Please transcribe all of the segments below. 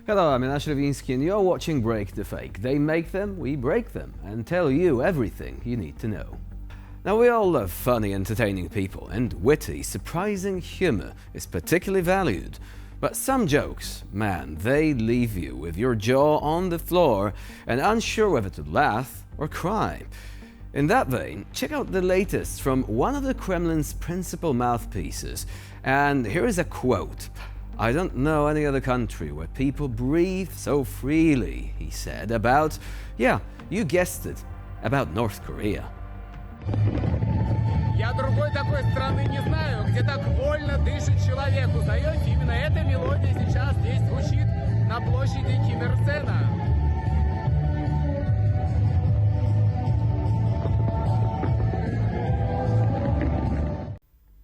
Hello, I'm Minash Levinsky and you're watching Break the Fake. They make them, we break them, and tell you everything you need to know. Now, we all love funny, entertaining people, and witty, surprising humor is particularly valued. But some jokes, man, they leave you with your jaw on the floor and unsure whether to laugh or cry. In that vein, check out the latest from one of the Kremlin's principal mouthpieces. And here is a quote. "I don't know any other country where people breathe so freely," he said about, yeah, you guessed it, about North Korea. Я другой такой страны не знаю, где так вольно дышит человек. Узнаете, именно эта мелодия сейчас здесь звучит на площади Ким Ир Сена.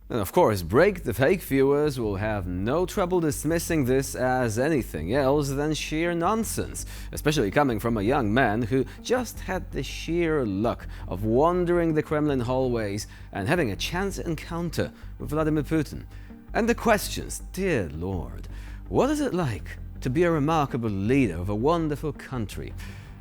And of course, Break the Fake viewers will have no trouble dismissing this as anything else than sheer nonsense, especially coming from a young man who just had the sheer luck of wandering the Kremlin hallways and having a chance encounter with Vladimir Putin. And the questions, dear Lord, what is it like to be a remarkable leader of a wonderful country?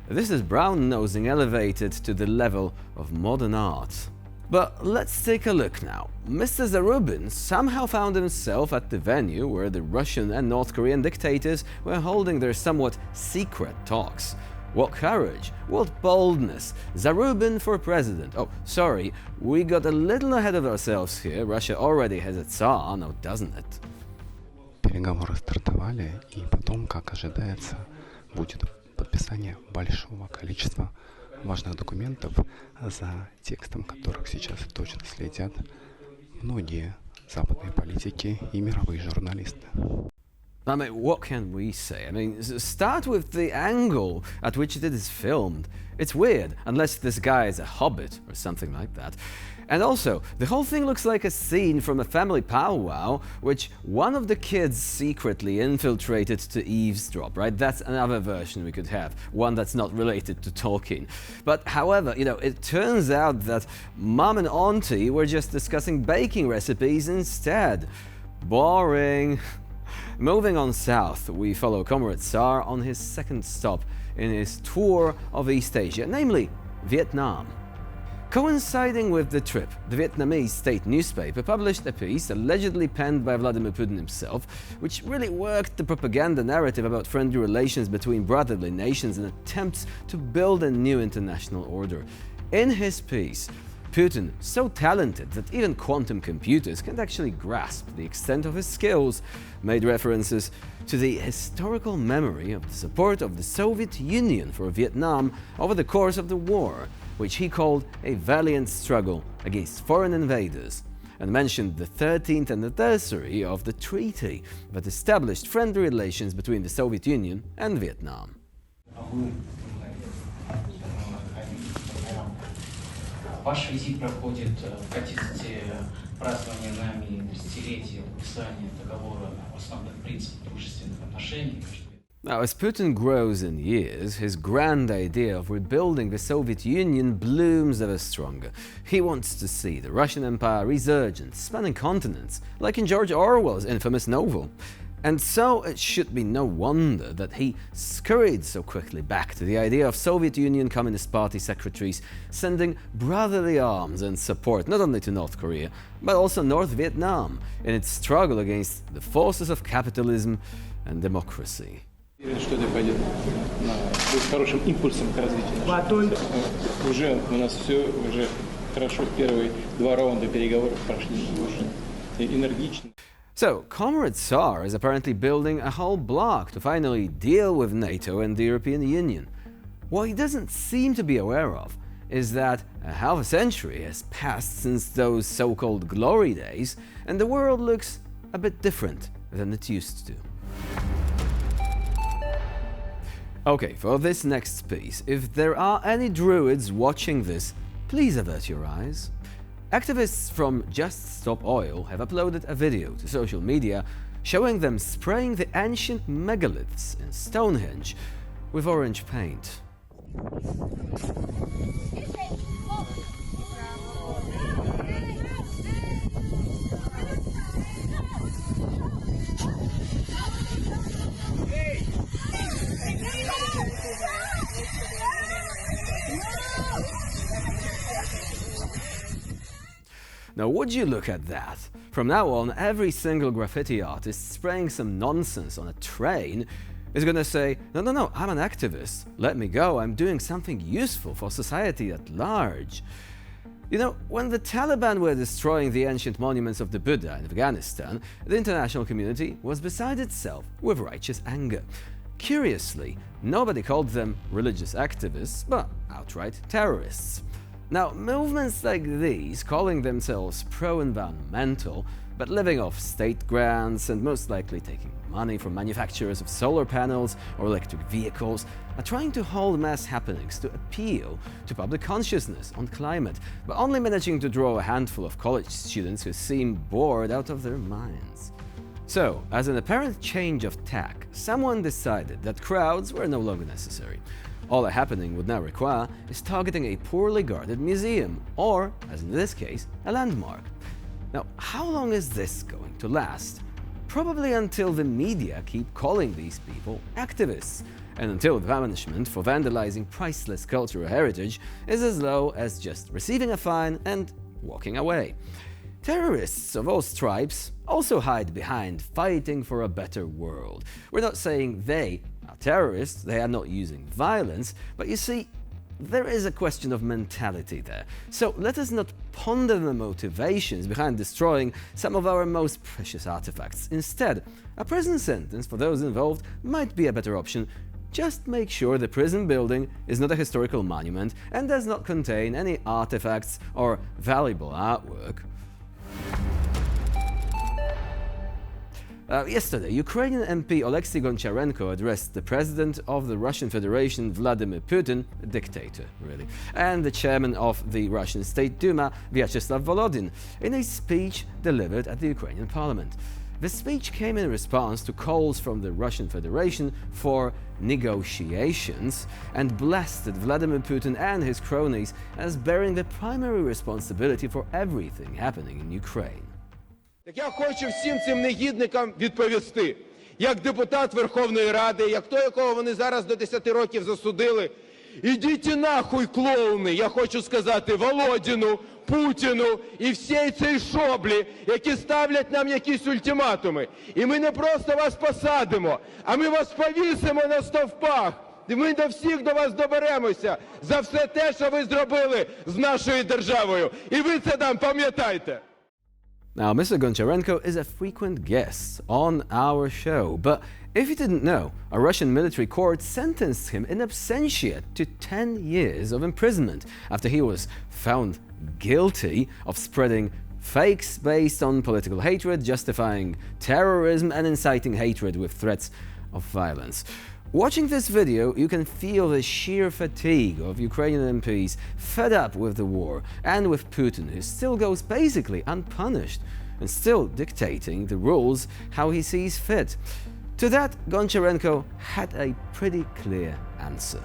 This is brown-nosing elevated to the level of modern art. But let's take a look now. Mr. Zarubin somehow found himself at the venue where the Russian and North Korean dictators were holding their somewhat secret talks. What courage, what boldness. Zarubin for president. Oh, sorry, we got a little ahead of ourselves here. Russia already has a Tsar, now doesn't it? Переговоры стартовали, и потом, как ожидается, будет подписание большого количества важных документов, за текстом которых сейчас точно следят многие западные политики и мировые журналисты. I mean, what can we say? I mean, start with the angle at which it is filmed. It's weird, unless this guy is a hobbit or something like that. And also, the whole thing looks like a scene from a family powwow, which one of the kids secretly infiltrated to eavesdrop, right? That's another version we could have, one that's not related to Tolkien. But however, it turns out that mom and auntie were just discussing baking recipes instead. Boring. Moving on south, we follow Comrade Tsar on his second stop in his tour of East Asia, namely Vietnam. Coinciding with the trip, the Vietnamese state newspaper published a piece allegedly penned by Vladimir Putin himself, which really worked the propaganda narrative about friendly relations between brotherly nations and attempts to build a new international order. In his piece, Putin, so talented that even quantum computers can't actually grasp the extent of his skills, made references to the historical memory of the support of the Soviet Union for Vietnam over the course of the war, which he called a valiant struggle against foreign invaders, and mentioned the 13th anniversary of the treaty that established friendly relations between the Soviet Union and Vietnam. Ваш визит проходит в качестве празднования нами 30-летия подписания договора о основных принципах дружественных отношений. Now, as Putin grows in years, his grand idea of rebuilding the Soviet Union blooms ever stronger. He wants to see the Russian Empire resurgent, spanning continents, like in George Orwell's infamous novel. And so it should be no wonder that he scurried so quickly back to the idea of Soviet Union Communist Party secretaries sending brotherly arms and support not only to North Korea, but also North Vietnam in its struggle against the forces of capitalism and democracy. Что это пойдет будет хорошим импульсом к развитию. Уже у нас все уже хорошо. Первые два раунда переговоров прошли уже энергично. So, Comrade Tsar is apparently building a whole bloc to finally deal with NATO and the European Union. What he doesn't seem to be aware of is that a half a century has passed since those so-called glory days, and the world looks a bit different than it used to. Okay, for this next piece, if there are any druids watching this, please avert your eyes. Activists from Just Stop Oil have uploaded a video to social media showing them spraying the ancient megaliths in Stonehenge with orange paint. Hey! Now, would you look at that? From now on, every single graffiti artist spraying some nonsense on a train is going to say, no, I'm an activist. Let me go. I'm doing something useful for society at large. You know, when the Taliban were destroying the ancient monuments of the Buddha in Afghanistan, the international community was beside itself with righteous anger. Curiously, nobody called them religious activists, but outright terrorists. Now, movements like these, calling themselves pro-environmental, but living off state grants and most likely taking money from manufacturers of solar panels or electric vehicles, are trying to hold mass happenings to appeal to public consciousness on climate, but only managing to draw a handful of college students who seem bored out of their minds. So, as an apparent change of tack, someone decided that crowds were no longer necessary. All a happening would now require is targeting a poorly guarded museum, or, as in this case, a landmark. Now, how long is this going to last? Probably until the media keep calling these people activists, and until the punishment for vandalizing priceless cultural heritage is as low as just receiving a fine and walking away. Terrorists of all stripes also hide behind fighting for a better world. We're not saying they are terrorists, they are not using violence, but you see, there is a question of mentality there. So let us not ponder the motivations behind destroying some of our most precious artifacts. Instead, a prison sentence for those involved might be a better option. Just make sure the prison building is not a historical monument and does not contain any artifacts or valuable artwork. Yesterday, Ukrainian MP Oleksiy Goncharenko addressed the president of the Russian Federation, Vladimir Putin, a dictator, really, and the chairman of the Russian State Duma, Vyacheslav Volodin, in a speech delivered at the Ukrainian parliament. The speech came in response to calls from the Russian Federation for negotiations and blasted Vladimir Putin and his cronies as bearing the primary responsibility for everything happening in Ukraine. Так я хочу всім цим негідникам відповісти, як депутат Верховної Ради, як той, якого вони зараз до 10 років засудили. Ідіть нахуй, клоуни, я хочу сказати Володіну, Путіну і всій цій шоблі, які ставлять нам якісь ультиматуми. І ми не просто вас посадимо, а ми вас повісимо на стовпах. І ми до всіх до вас доберемося за все те, що ви зробили з нашою державою. І ви це нам пам'ятайте. Now, Mr. Goncharenko is a frequent guest on our show, but if you didn't know, a Russian military court sentenced him in absentia to 10 years of imprisonment after he was found guilty of spreading fakes based on political hatred, justifying terrorism and inciting hatred with threats of violence. Watching this video, you can feel the sheer fatigue of Ukrainian MPs fed up with the war and with Putin, who still goes basically unpunished and still dictating the rules how he sees fit. To that, Goncharenko had a pretty clear answer.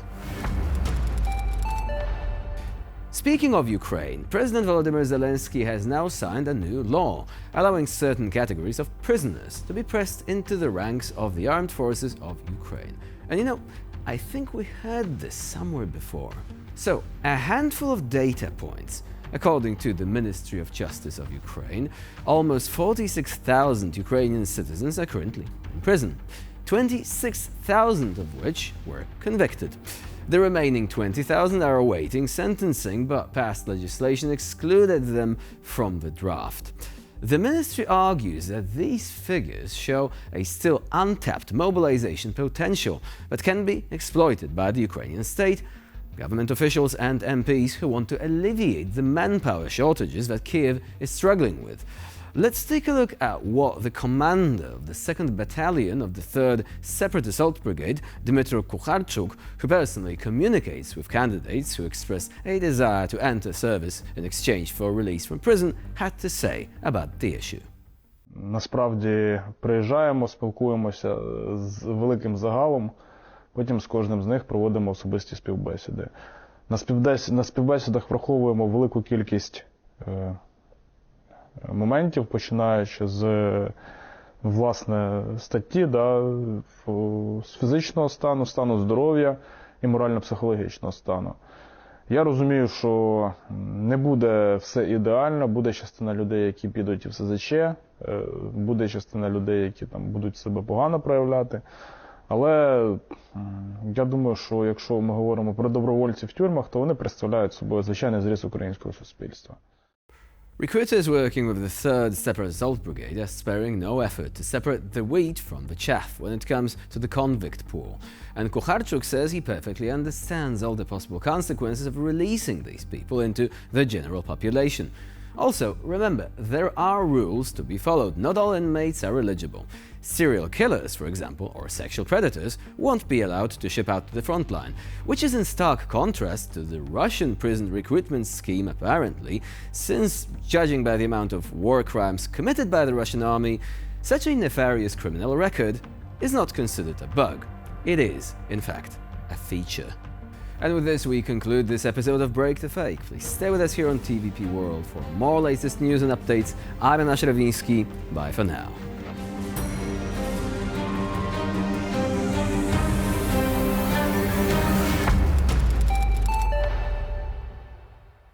Speaking of Ukraine, President Volodymyr Zelensky has now signed a new law, allowing certain categories of prisoners to be pressed into the ranks of the armed forces of Ukraine. And you know, I think we heard this somewhere before. So, a handful of data points. According to the Ministry of Justice of Ukraine, almost 46,000 Ukrainian citizens are currently in prison, 26,000 of which were convicted. The remaining 20,000 are awaiting sentencing, but past legislation excluded them from the draft. The ministry argues that these figures show a still untapped mobilization potential that can be exploited by the Ukrainian state, government officials and MPs who want to alleviate the manpower shortages that Kiev is struggling with. Let's take a look at what the commander of the 2nd Battalion of the 3rd Separate Assault Brigade, Dmytro Kukharchuk, who personally communicates with candidates who express a desire to enter service in exchange for release from prison, had to say about the issue. Насправді приїжджаємо, спілкуємося з великим загалом, потім з кожним з них проводимо особисті співбесіди. На співбесідах враховуємо велику кількість моментів, починаючи з, власне, статті, з фізичного стану, стану здоров'я і морально-психологічного стану. Я розумію, що не буде все ідеально, буде частина людей, які підуть в СЗЧ, буде частина людей, які там будуть себе погано проявляти. Але я думаю, що якщо ми говоримо про добровольців в тюрмах, то вони представляють собою звичайний зріз українського суспільства. Recruiters working with the 3rd Separate Assault Brigade are sparing no effort to separate the wheat from the chaff when it comes to the convict pool. And Kukharchuk says he perfectly understands all the possible consequences of releasing these people into the general population. Also, remember, there are rules to be followed. Not all inmates are eligible. Serial killers, for example, or sexual predators, won't be allowed to ship out to the front line, which is in stark contrast to the Russian prison recruitment scheme, apparently, since, judging by the amount of war crimes committed by the Russian army, such a nefarious criminal record is not considered a bug. It is, in fact, a feature. And with this, we conclude this episode of Break the Fake. Please stay with us here on TVP World for more latest news and updates. I'm Anash Ravinsky. Bye for now.